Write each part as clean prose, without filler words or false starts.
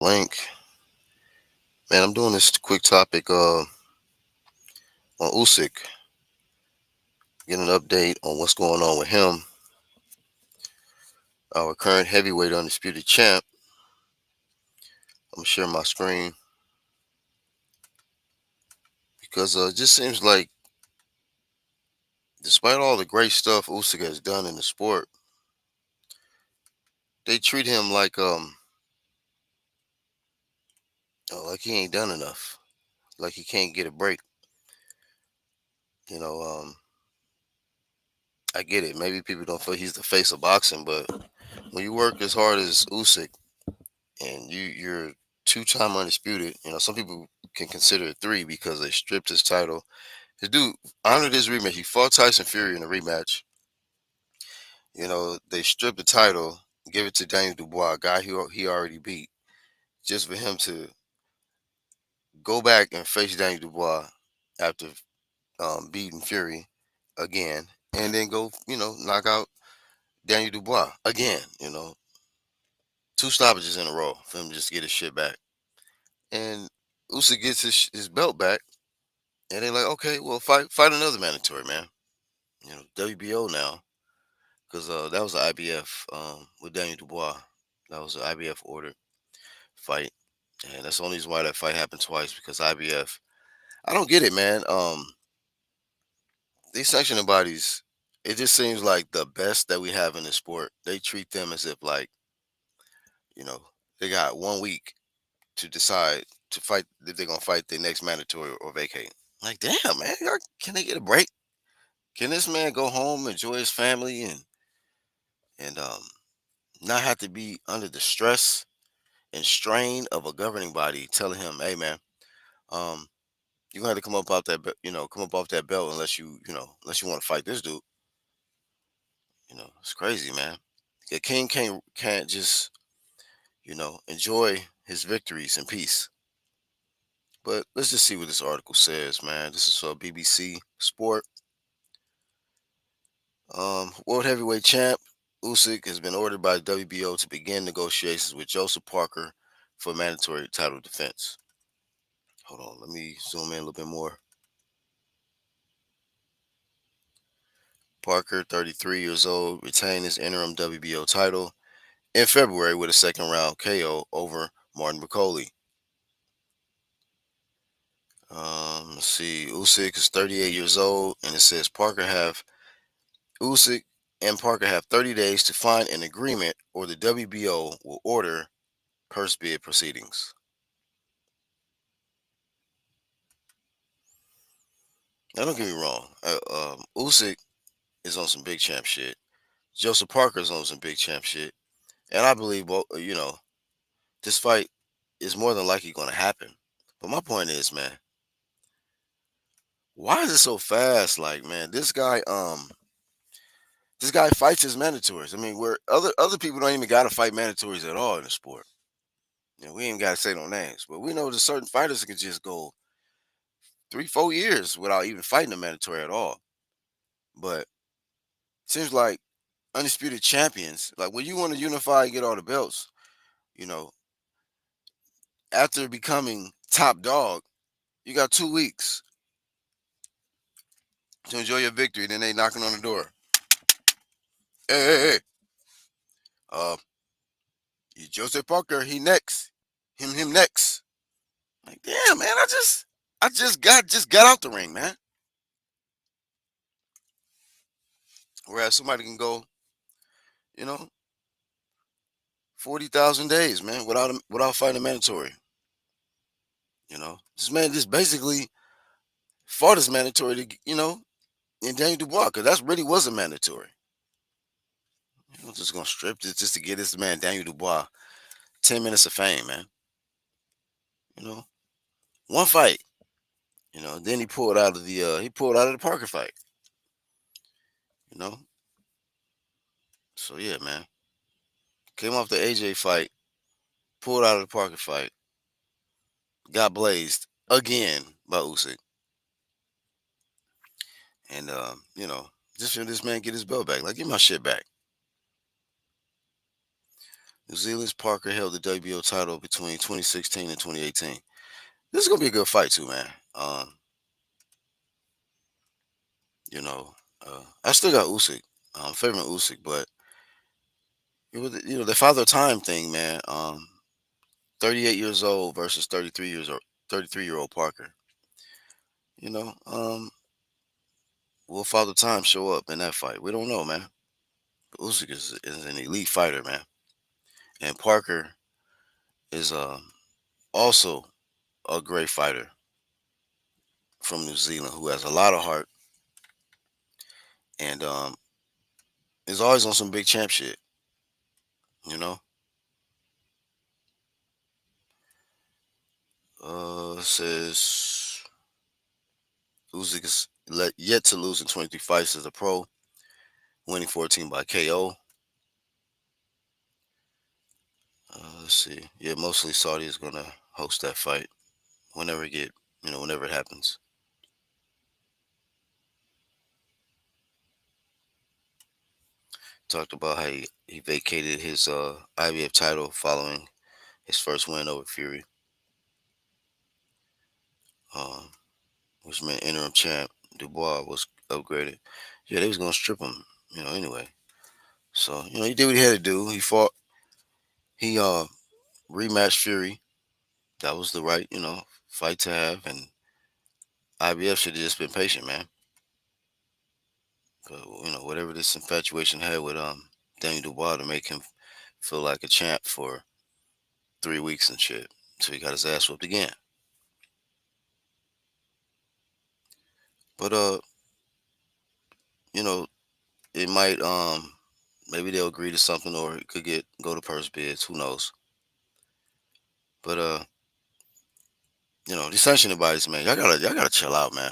Link. Man, I'm doing this quick topic on Usyk, getting an update on what's going on with him, our current heavyweight undisputed champ. I'm sharing my screen because it just seems like, despite all the great stuff Usyk has done in the sport, they treat him like he ain't done enough, like he can't get a break. You know, I get it. Maybe people don't feel he's the face of boxing, but when you work as hard as Usyk and you're two-time undisputed, some people can consider it three because they stripped his title. His dude honored his rematch. He fought Tyson Fury in a rematch. They stripped the title, give it to Daniel Dubois, a guy he already beat, just for him to go back and face Daniel Dubois after beating Fury again, and then go, knock out Daniel Dubois again. Two stoppages in a row for him to just get his shit back. And Usyk gets his belt back, and they're like, okay, well, fight another mandatory, man. WBO now, because that was the IBF with Daniel Dubois. That was the IBF ordered fight, and that's the only reason why that fight happened twice, because IBF. I don't get it, man. These sanctioning bodies, it just seems like the best that we have in the sport, they treat them as if, like, you know they got 1 week to decide to fight, if they're gonna fight the next mandatory or vacate. Like, damn, man, can they get a break? Can this man go home, enjoy his family, and not have to be under the stress and strain of a governing body telling him, "Hey, man, um, you're gonna have to come up out that, come up off that belt unless unless you want to fight this dude." It's crazy, man. The king can't just enjoy his victories in peace. But let's just see what this article says, man. This is for BBC Sport. World heavyweight champ Usyk has been ordered by the WBO to begin negotiations with Joseph Parker for mandatory title defense. Hold on, let me zoom in a little bit more. Parker, 33 years old, retained his interim WBO title in February with a second round KO over Martin McCauley. Let's see. Usyk is 38 years old, and it says Usyk and Parker have 30 days to find an agreement, or the WBO will order purse bid proceedings. Now, don't get me wrong. Usyk is on some big champ shit. Joseph Parker is on some big champ shit, and I believe, this fight is more than likely going to happen. But my point is, man, why is it so fast? Like, man, this guy fights his mandatories. I mean, where other people don't even got to fight mandatories at all in the sport. We ain't got to say no names, but we know there's certain fighters that can just go 3, 4 years without even fighting a mandatory at all. But seems like undisputed champions, like when you want to unify and get all the belts, you know, after becoming top dog, you got 2 weeks to enjoy your victory. Then they knocking on the door. Hey, hey, hey. Uh, Joseph Parker, he next. Him next. Like, damn, man, I just got out the ring, man. Whereas somebody can go, you know, 40,000 days, man, without fighting a mandatory. This man just basically fought his mandatory to, in Daniel Dubois, because that's really was a mandatory. I'm just gonna strip this just to get this man Daniel Dubois 10 minutes of fame, man. You know, one fight. Then he pulled out of the Parker fight. You know, so yeah, man. Came off the AJ fight, pulled out of the Parker fight, got blazed again by Usyk, and just for this man get his belt back. Like, get my shit back. New Zealand's Parker held the WBO title between 2016 and 2018. This is gonna be a good fight too, man. You know, I still got Usyk. I'm favoring Usyk, but the father time thing, man. 38 years old versus 33-year-old Parker. You know, will Father Time show up in that fight? We don't know, man. But Usyk is an elite fighter, man, and Parker is also a great fighter from New Zealand who has a lot of heart and is always on some big champ shit. You know, says Usyk is yet to lose in 23 fights as a pro, winning 14 by KO. Let's see. Yeah, mostly Saudi is gonna host that fight whenever it get whenever it happens. Talked about how he vacated his IBF title following his first win over Fury, um, which meant interim champ Dubois was upgraded. Yeah, they was gonna strip him, anyway. So he did what he had to do. He fought. He rematched Fury. That was the right fight to have, and IBF should have just been patient, man. But whatever this infatuation had with Daniel Dubois to make him feel like a champ for 3 weeks and shit, so he got his ass whooped again. But you know, it might maybe they'll agree to something, or it could go to purse bids. Who knows? But these sanctioning bodies, man, y'all gotta chill out, man.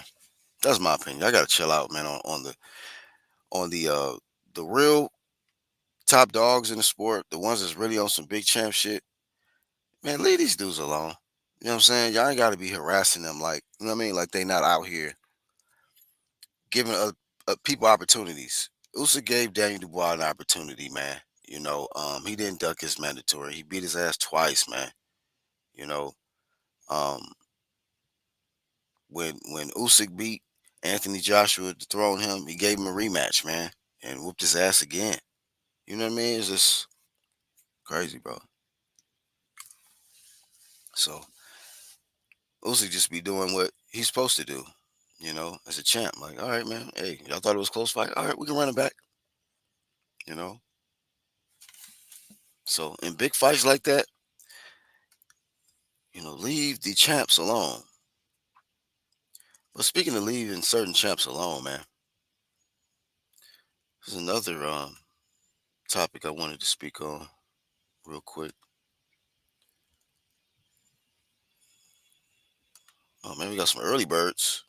That's my opinion. Y'all gotta chill out, man, on the real top dogs in the sport, the ones that's really on some big champ shit. Man, leave these dudes alone. You know what I'm saying? Y'all ain't gotta be harassing them like like they not out here giving people opportunities. Usyk gave Daniel Dubois an opportunity, man. He didn't duck his mandatory. He beat his ass twice, man. You know, um, when Usyk beat Anthony Joshua to throne him, he gave him a rematch, man, and whooped his ass again. You know what I mean? It's just crazy, bro. So Usyk just be doing what he's supposed to do, as a champ. Like, all right, man. Hey, y'all thought it was a close fight. All right, we can run it back. You know. So in big fights like that, leave the champs alone. But speaking of leaving certain champs alone, man, there's another topic I wanted to speak on real quick. Oh man, we got some early birds.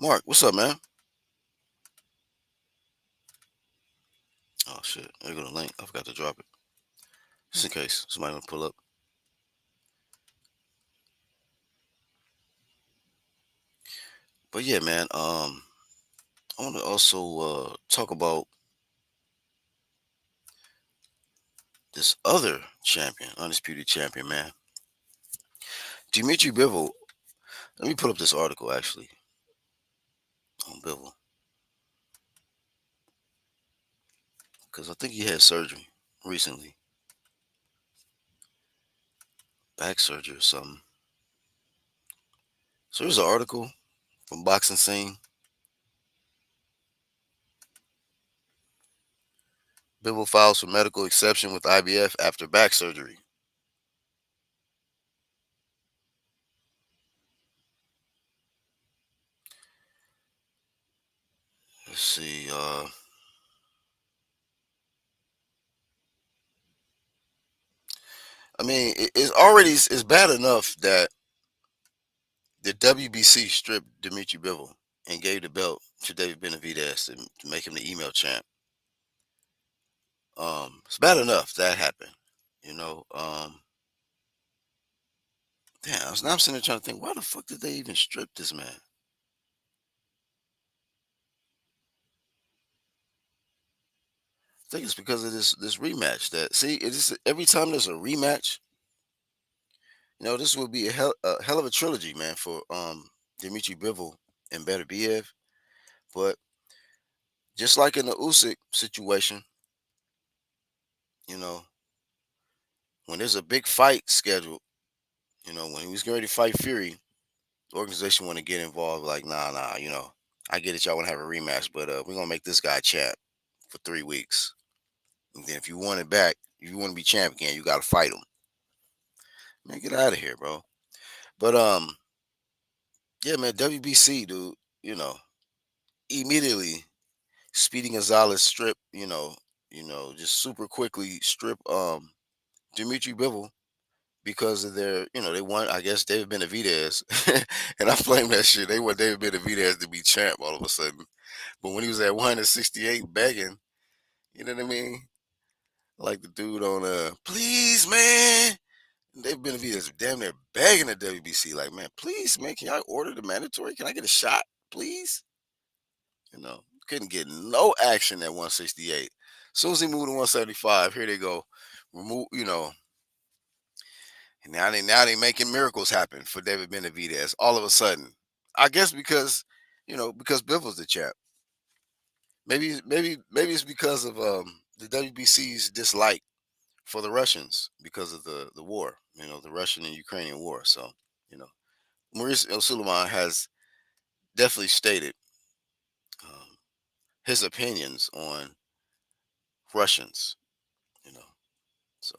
Mark, what's up, man? Oh shit, there go the link. I forgot to drop it. Just in case somebody want to pull up. But yeah, man, I want to also talk about this other champion, undisputed champion, man. Dimitri Bivol. Let me put up this article actually on Bivol because I think he had surgery recently, back surgery or something. So there's an article from Boxing Scene. Bivol files for medical exception with IBF after back surgery. Let's see. I mean, it's bad enough that the WBC stripped Dimitri Bivol and gave the belt to David Benavidez to make him the email champ. It's bad enough that happened. You know. Damn. Now I'm sitting there trying to think, why the fuck did they even strip this man? I think it's because of this rematch. That see, it is every time there's a rematch, this would be a hell of a trilogy, man, for Dimitri Bivol and Beterbiev. But just like in the Usyk situation, you know, when there's a big fight scheduled, when he was getting ready to fight Fury, the organization want to get involved. Like, nah, I get it, y'all want to have a rematch, but we're gonna make this guy champ for 3 weeks. And then if you want it back, if you want to be champ again, you got to fight him. Man, get out of here, bro. But yeah, man, WBC, dude. You know, immediately Speedy Gonzalez strip. Just super quickly strip Dimitri Bivol because of their, they want, I guess, David Benavidez, and I blame that shit. They want David Benavidez to be champ all of a sudden, but when he was at 168 begging, you know what I mean? Like the dude on please, man. They've been damn near begging the WBC, like, man, please, man, can I order the mandatory? Can I get a shot, please? Couldn't get no action at 168. As soon as he moved to 175, here they go, remove, and now they making miracles happen for David Benavidez. All of a sudden, I guess because Bivol's the champ. Maybe it's because of the WBC's dislike for the Russians because of the war, the Russian and Ukrainian war. So, you know, Maurice Suleiman has definitely stated um, his opinions on Russians, you know. So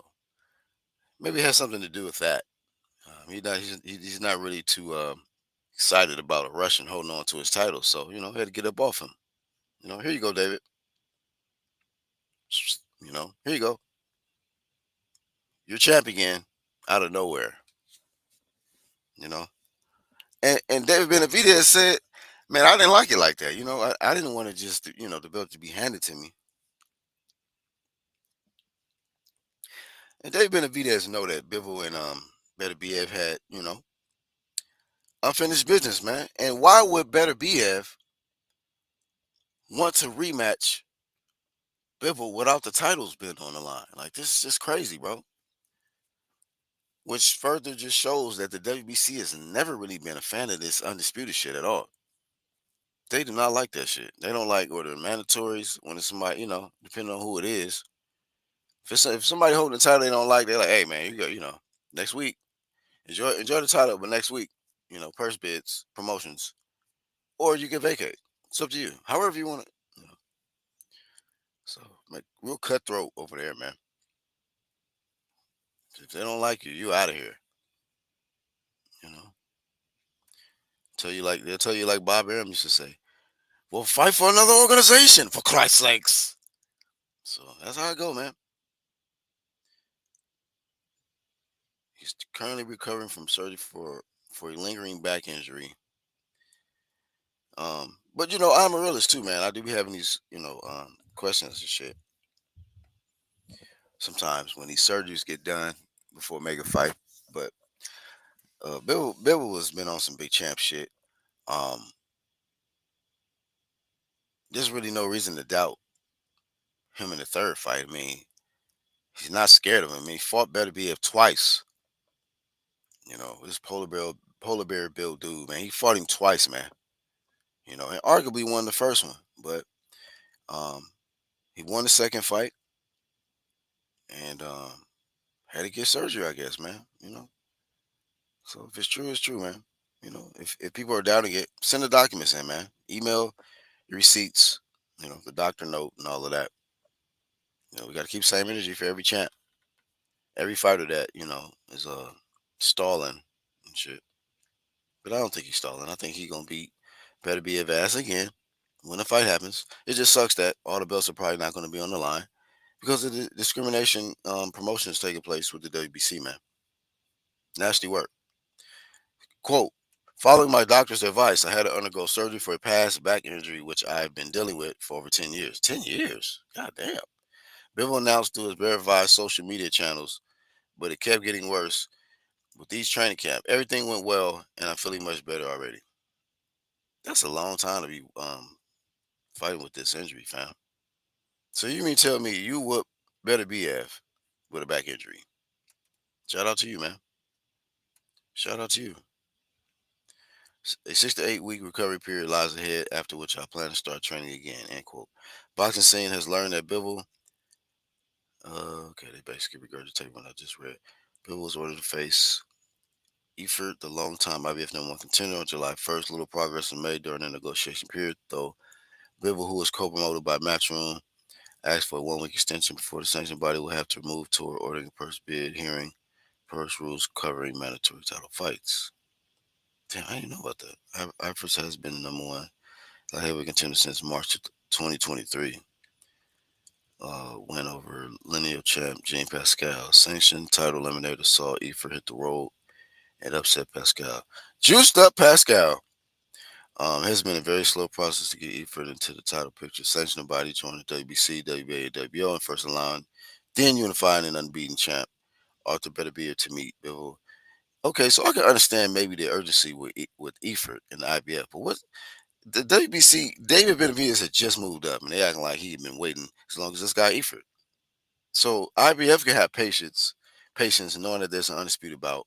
maybe it has something to do with that. He's not really too excited about a Russian holding on to his title. So, he had to get up off him. Here you go, David. Here you go. You're champ again out of nowhere, you know. And David Benavidez said, man, I didn't like it like that. I didn't want to just, the belt to be handed to me. And David Benavidez know that Bivol and Beterbiev had, unfinished business, man. And why would Beterbiev want to rematch Bivol without the titles being on the line? Like, this is just crazy, bro. Which further just shows that the WBC has never really been a fan of this undisputed shit at all. They do not like that shit. They don't like order mandatories when it's somebody, depending on who it is. If somebody holding the title they don't like, they're like, hey man, you go, next week, enjoy the title, but next week, purse bids, promotions, or you can vacate. It's up to you. However you want it. So, like, real cutthroat over there, man. If they don't like you, you out of here. You know. They'll tell you like Bob Arum used to say. Well, fight for another organization, for Christ's sakes. So that's how I go, man. He's currently recovering from surgery for a lingering back injury. But I'm a realist too, man. I do be having these, questions and shit. Sometimes when these surgeries get done before mega fight. But Bill has been on some big champ shit. Um, there's really no reason to doubt him in the third fight. I mean, he's not scared of him. I mean, he fought Beterbiev twice. This polar bear built dude, man. He fought him twice, man. And arguably won the first one, but um, he won the second fight and had to get surgery, I guess, man. So if it's true, it's true, man. If people are doubting it, send the documents in, man. Email your receipts, the doctor note and all of that. We got to keep same energy for every champ, every fighter that is stalling and shit. But I don't think he's stalling. I think he's gonna better be a ass again when the fight happens. It just sucks that all the belts are probably not going to be on the line because of the discrimination promotions taking place with the WBC, man. Nasty work. Quote, following my doctor's advice, I had to undergo surgery for a past back injury, which I've been dealing with for over 10 years. 10 years? God damn. Bivol announced through his verified social media channels, but it kept getting worse with each training camp. Everything went well, and I'm feeling much better already. That's a long time to be fighting with this injury, fam. So you mean tell me you whoop beterbiev with a back injury? Shout out to you, man. Shout out to you. A 6 to 8 week recovery period lies ahead, after which I plan to start training again. End quote. Boxing scene has learned that Bivol. Okay, they basically regurgitate what I just read. Bivol was ordered to face Efert, the longtime IBF number one contender, on July 1st. Little progress was made during the negotiation period, though. Bivol, who was co-promoted by Matchroom, asked for a 1 week extension before the sanctioning body will have to move toward ordering a purse bid hearing purse rules covering mandatory title fights. Damn, I didn't know about that. Ifers has been the number one light heavyweight contender since March 2023. Win over lineal champ Jean Pascal. Sanctioned title eliminator saw Efer hit the road and upset Pascal. Juiced up Pascal. Has been a very slow process to get Eford into the title picture. Sanctioning body joined the WBC, WBA, and WBO, and first allowing then unifying and unbeaten champ Arthur Beterbiev to meet Bivol. Okay, so I can understand maybe the urgency with Eford and the IBF, but what the WBC, David Benavidez had just moved up, and they acting like he had been waiting as long as this guy Eford. So IBF can have patience, knowing that there's an undisputed bout,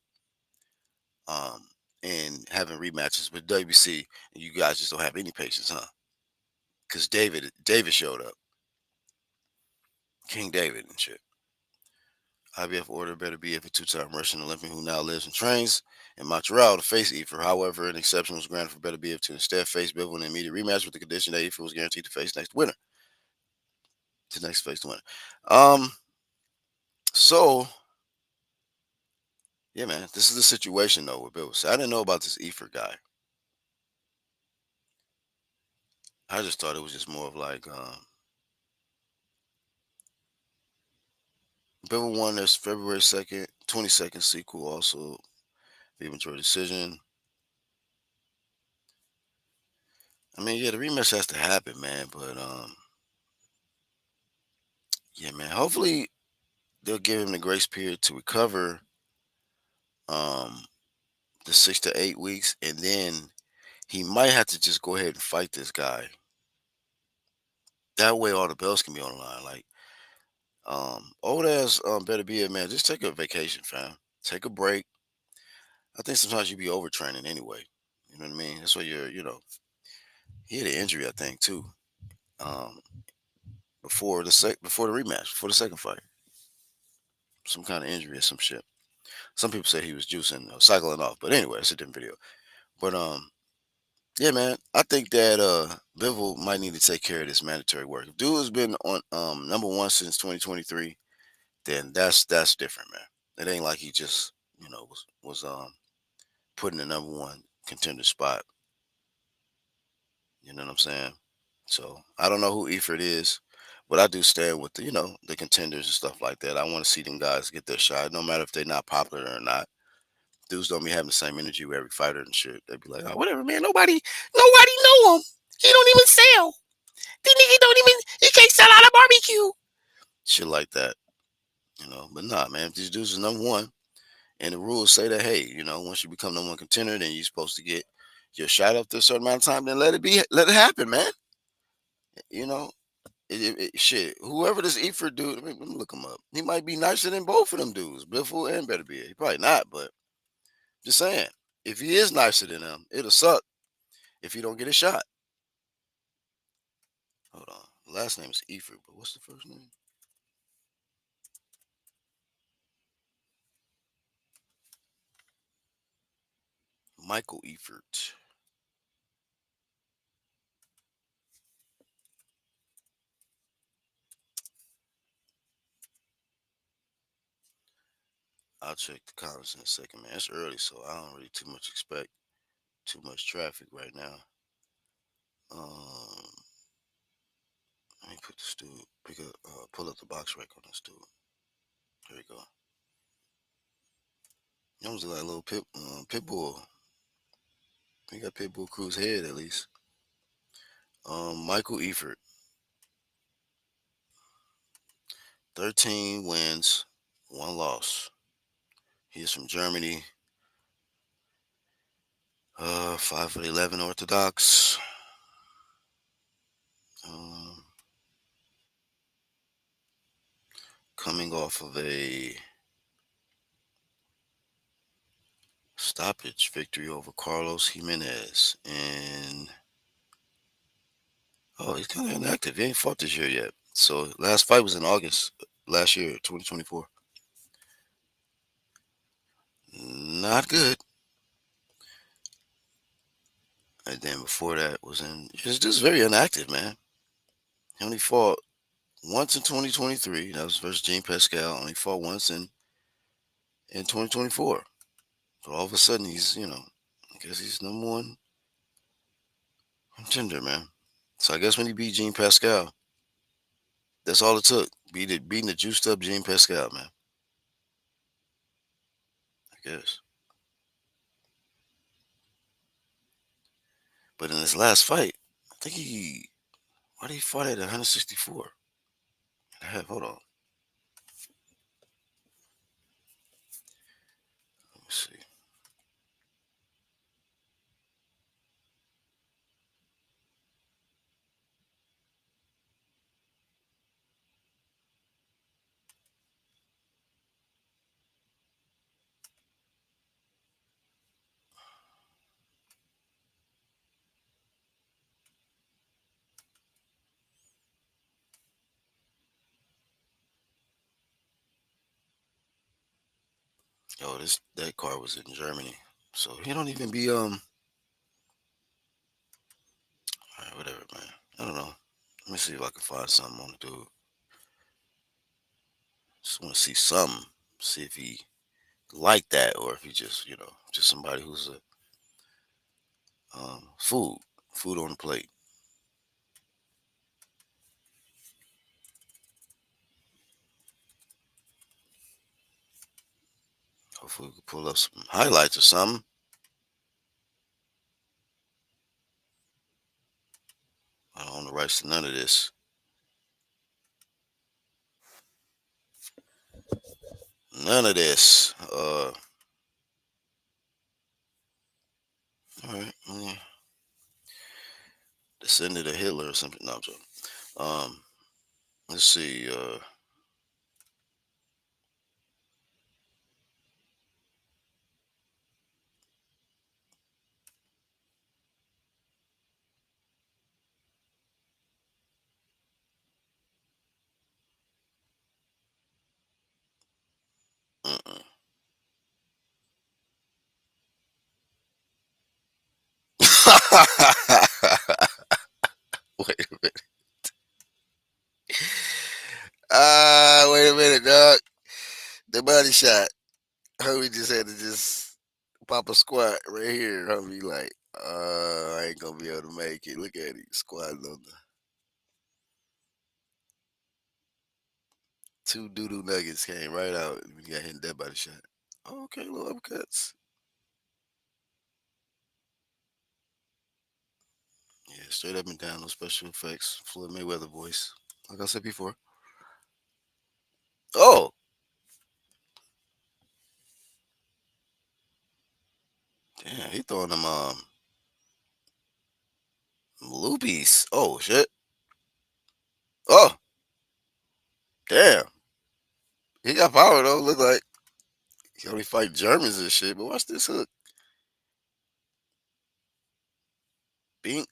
um, and having rematches. But WBC, you guys just don't have any patience, huh? Because David showed up, King David and shit. IBF order Beterbiev, a two-time Russian Olympian who now lives and trains in Montreal, to face Efer. However, an exception was granted for Beterbiev to instead face Bivol in an immediate rematch with the condition that Efer was guaranteed to face next winner. To next face the winner. Um. So yeah, man, this is the situation though with Bivol. So I didn't know about this Efer guy. I just thought it was just more of like Bivol won this February 22nd sequel, also the majority decision. I mean, yeah, the rematch has to happen, man. But yeah, man. Hopefully they'll give him the grace period to recover. Um, the 6 to 8 weeks, and then he might have to just go ahead and fight this guy. That way, all the belts can be on the line. Like, old ass better be a man. Just take a vacation, fam. Take a break. I think sometimes you be overtraining anyway. You know what I mean? That's why he had an injury, I think, too. Um, before the rematch, before the second fight, some kind of injury or some shit. Some people say he was juicing or cycling off, but anyway, it's a different video. But yeah, man, I think that Bivol might need to take care of this mandatory work. If dude has been on number one since 2023, then that's different, man. It ain't like he just was put in the number one contender spot. You know what I'm saying? So I don't know who Eford is, but I do stand with the contenders and stuff like that. I want to see them guys get their shot, no matter if they're not popular or not. Dudes don't be having the same energy with every fighter and shit. They'd be like, oh, whatever, man. Nobody know him. He don't even sell. The nigga don't even. He can't sell out a barbecue. Shit like that. But nah, man. If these dudes is number one, and the rules say that, hey, once you become number one contender, then you're supposed to get your shot up to a certain amount of time. Then let it happen, man. You know, shit. Whoever this Eford dude, let me look him up. He might be nicer than both of them dudes, Biffle and Better Be. He probably not, but just saying. If he is nicer than them, it'll suck if you don't get a shot. Hold on. The last name is Eford, but what's the first name? Michael Eford. I'll check the comments in a second, man. It's early, so I don't really too much expect too much traffic right now. Um, Let me put this dude. Pull up the box rec on this dude. Here we go. He almost like a little pit bull. He got pit bull crew's head at least. Michael Eford, 13 wins, 1 loss. He is from Germany. 5'11" Orthodox. Um, coming off of a stoppage victory over Carlos Jimenez. And oh, he's kind of inactive. He ain't fought this year yet. So last fight was in August last year, 2024. Not good. And then before that was in. It's just very inactive, man. He only fought once in 2023. That was versus Gene Pascal. Only fought once in 2024. So all of a sudden I guess he's number one contender, man. So I guess when he beat Gene Pascal, that's all it took. Beating the juiced up Gene Pascal, man. I guess. But in his last fight, I think why did he fight at 164? Hold on. Let me see. Oh, that car was in Germany. So he don't even be all right, whatever, man. I don't know. Let me see if I can find something on the dude. Just want to see something. See if he like that or if he just somebody who's a food on the plate. Hopefully we can pull up some highlights or something. I don't own the rights to none of this. None of this. All right. Descendant of Hitler or something. No, I'm joking. Um, let's see. Uh-uh. Wait a minute. Wait a minute, dog. The body shot. Homie just had to just pop a squat right here. Homie like, I ain't gonna be able to make it. Look at him squatting on the two doo-doo nuggets came right out. We got hit that body shot. Oh, okay, little uppercuts. Yeah, straight up and down, no special effects. Floyd Mayweather voice. Like I said before. Oh, damn, he throwing them loopies. Oh shit. Oh, damn. He got power though. Look like he only fight Germans and shit. But watch this hook. Bink.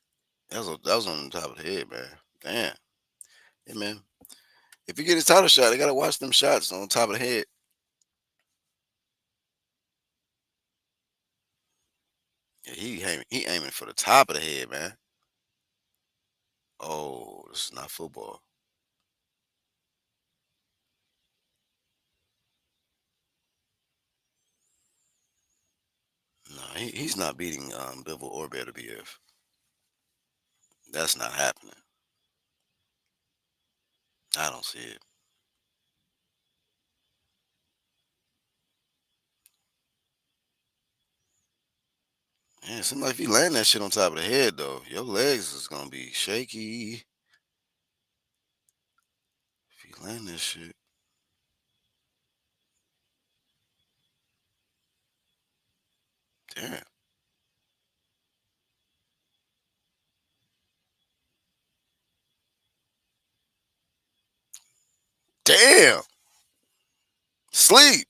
That was on the top of the head, man. Damn. Hey man. If you get his title shot, they gotta watch them shots on top of the head. Yeah, he aiming for the top of the head, man. Oh, this is not football. No, he's not beating Bivol or beterbiev. That's not happening. I don't see it. Man, it seems like if you land that shit on top of the head, though, your legs is gonna be shaky. If you land that shit, damn, damn. Sleep.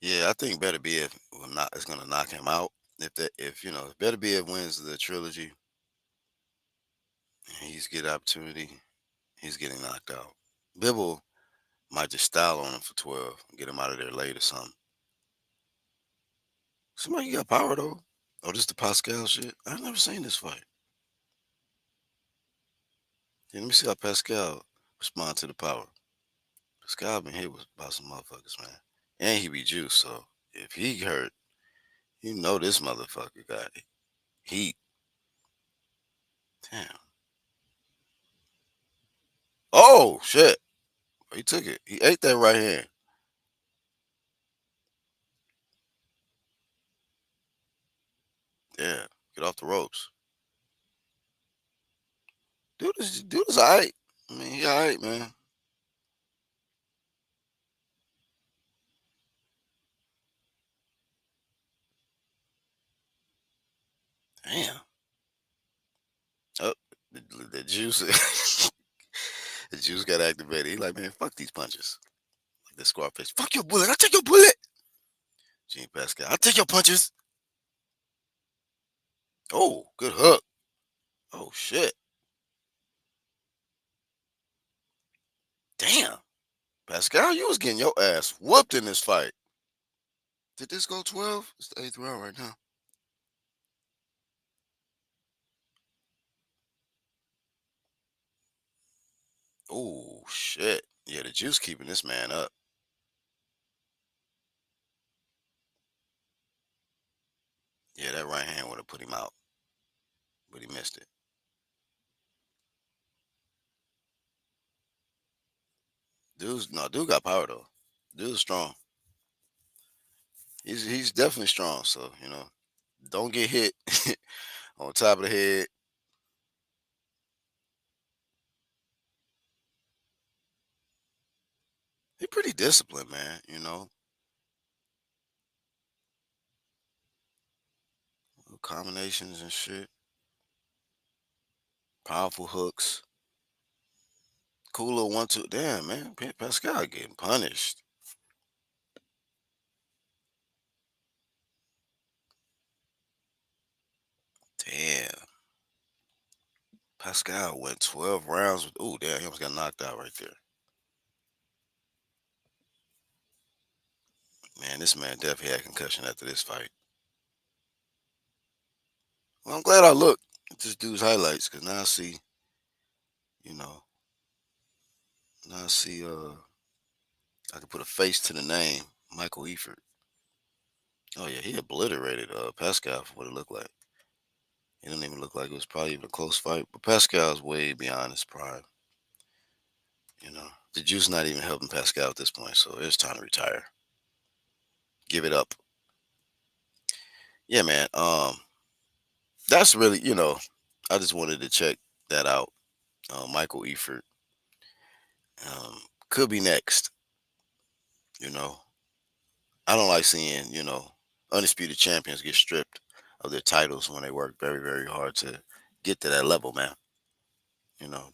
Yeah, I think beterbiev will not is gonna knock him out. If if beterbiev wins the trilogy and he's get opportunity, he's getting knocked out. Bibble might just style on him for 12 and get him out of there late or something. Somebody got power though. Oh, this the Pascal shit. I've never seen this fight. Yeah, let me see how Pascal respond to the power. Pascal been hit with by some motherfuckers, man. And he be juiced, so if he hurt, you know this motherfucker got heat. Damn. Oh shit. He took it. He ate that right hand. Yeah. Get off the ropes. Dude is alright. I mean, he alright, man. Damn. Oh, the juice the juice got activated. He like, man, fuck these punches. Like the Scarface. Fuck your bullet. I'll take your bullet. Gene Pascal. I'll take your punches. Oh, good hook. Oh shit. Damn. Pascal, you was getting your ass whooped in this fight. Did this go 12? It's the eighth round right now. Oh shit. Yeah, the juice keeping this man up. Yeah, that right hand would have put him out, but he missed it. Dude got power though. Dude's strong. He's definitely strong. So don't get hit on top of the head. He pretty disciplined, man. Combinations and shit. Powerful hooks. Cool little 1-2. Damn, man. Pascal getting punished. Damn. Pascal went 12 rounds with. Oh, damn. He almost got knocked out right there. Man, this man definitely had concussion after this fight. Well, I'm glad I looked at this dude's highlights because now I see, you know, now I see, I can put a face to the name, Michael Eifert. Oh yeah, he obliterated Pascal for what it looked like. It didn't even look like it was probably even a close fight. But Pascal's way beyond his prime. The juice not even helping Pascal at this point, so it's time to retire. Give it up. Yeah, man. That's really, I just wanted to check that out. Michael Eifert could be next. You know, I don't like seeing undisputed champions get stripped of their titles when they work very, very hard to get to that level, man.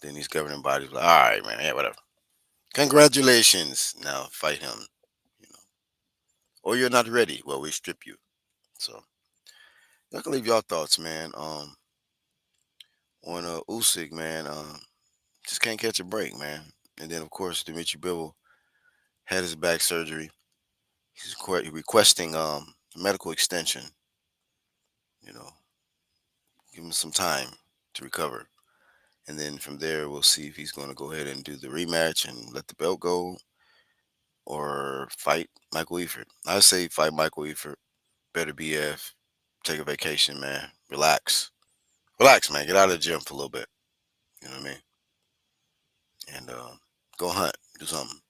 Then these governing bodies like, all right, man, yeah, whatever. Congratulations. Now fight him. You know, or you're not ready. Well, we strip you. So I can leave y'all thoughts, man. On Usyk, man. Just can't catch a break, man. And then of course, Dimitri Bivol had his back surgery. He's requesting medical extension. You know, give him some time to recover. And then from there, we'll see if he's going to go ahead and do the rematch and let the belt go or fight Michael Eifert. I say fight Michael Eifert. Better BF. Take a vacation, man. Relax. Relax, man. Get out of the gym for a little bit. You know what I mean? And go hunt. Do something.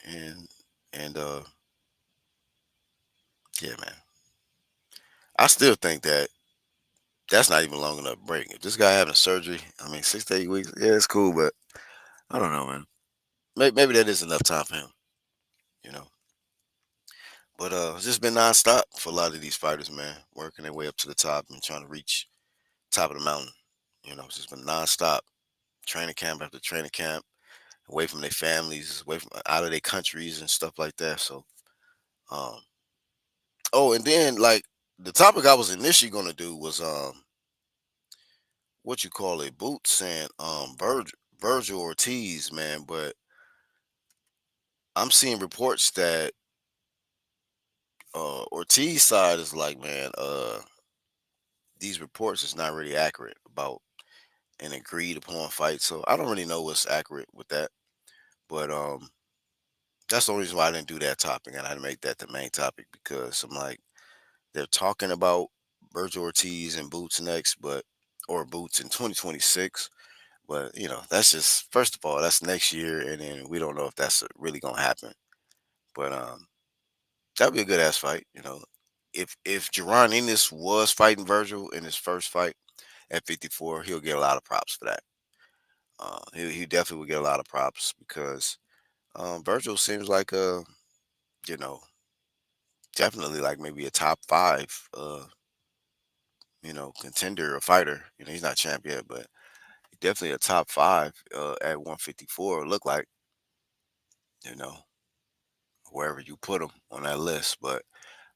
And yeah, man. I still think that that's not even long enough break. If this guy having a surgery, I mean 6 to 8 weeks, yeah, it's cool, but I don't know, man. Maybe that is enough time for him. You know. But it's just been nonstop for a lot of these fighters, man, working their way up to the top and trying to reach top of the mountain. It's just been nonstop training camp after training camp, away from their families, away from out of their countries and stuff like that. So, um, oh, and then like the topic I was initially going to do was what you call it, Boots and Virgil Ortiz, man. But I'm seeing reports that Ortiz side is like, man, these reports is not really accurate about an agreed upon fight. So I don't really know what's accurate with that. But that's the only reason why I didn't do that topic and I didn't make that the main topic because I'm like they're talking about Virgil Ortiz and Boots next, but or Boots in 2026. But that's just first of all, that's next year, and then we don't know if that's really gonna happen. But that'd be a good ass fight. If Jerron Ennis was fighting Virgil in his first fight at 54, he'll get a lot of props for that. He definitely would get a lot of props because Virgil seems like you know, definitely like maybe a top five, contender or fighter. He's not champ yet, but definitely a top five at 154. Look like you know wherever you put him on that list. But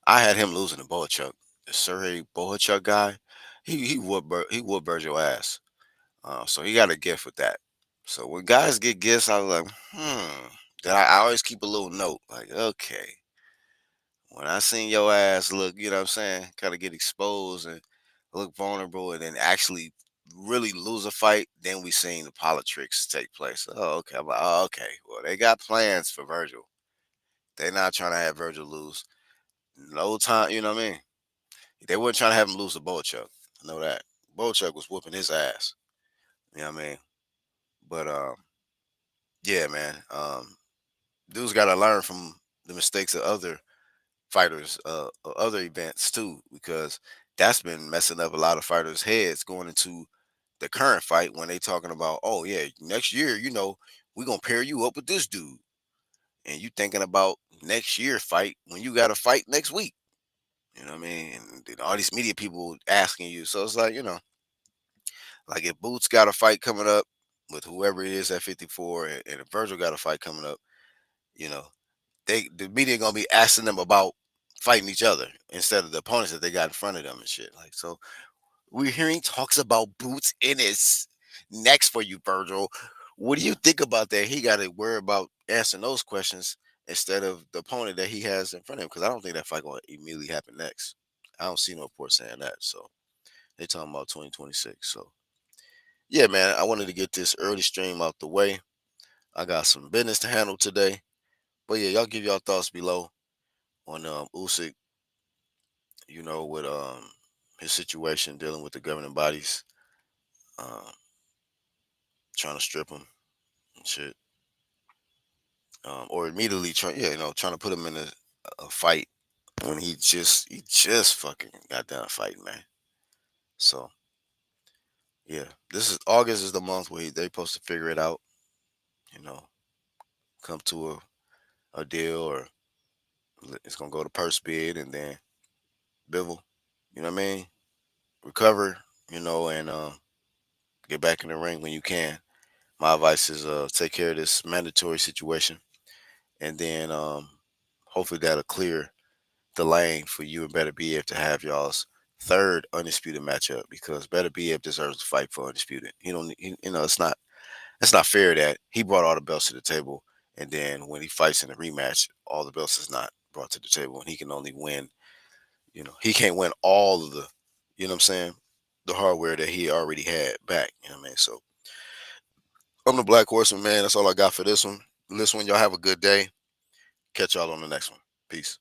I had him losing to Bohachuk, the Sergey Bohachuk guy. He would Virgil ass. So he got a gift with that. So when guys get gifts, I was like, Then I always keep a little note, like, okay, when I seen your ass look, what I'm saying, kind of get exposed and look vulnerable, and then actually really lose a fight, then we seen the politics take place. Oh, okay. I'm like, oh, okay. Well, they got plans for Virgil. They're not trying to have Virgil lose. No time, you know what I mean? They weren't trying to have him lose to Bochuk. I know that. Bochuk was whooping his ass. You know what I mean? But yeah, man. Dudes got to learn from the mistakes of other fighters, other events too, because that's been messing up a lot of fighters' heads going into the current fight when they talking about, oh yeah, next year, we gonna pair you up with this dude, and you thinking about next year fight when you got a fight next week. You know what I mean? And then all these media people asking you, so it's like like if Boots got a fight coming up with whoever it is at 54, and if Virgil got a fight coming up, you know, the media gonna be asking them about fighting each other instead of the opponents that they got in front of them and shit. Like so, we're hearing talks about Boots in his next for you, Virgil. What do you think about that? He got to worry about answering those questions instead of the opponent that he has in front of him. Because I don't think that fight gonna immediately happen next. I don't see no report saying that. So they talking about 2026. So yeah, man, I wanted to get this early stream out the way. I got some business to handle today. But yeah, y'all give y'all thoughts below on Usyk, with his situation dealing with the governing bodies, um, trying to strip him and shit, or immediately trying to put him in a fight when he just fucking got done fighting, man. So yeah, this is August is the month where they supposed to figure it out, you know, come to a deal, or it's gonna go to purse bid and then bivol, you know what I mean? Recover, and get back in the ring when you can. My advice is take care of this mandatory situation, and then hopefully that'll clear the lane for you and Better Biev to have y'all's third undisputed matchup, because Better Biev deserves to fight for undisputed. He don't, he, it's not fair that he brought all the belts to the table, and then when he fights in a rematch, all the belts is not brought to the table, and he can only win. He can't win all of the, what I'm saying, the hardware that he already had back. You know what I mean? So I'm the Black Horseman, man. That's all I got for this one. Y'all have a good day. Catch y'all on the next one. Peace.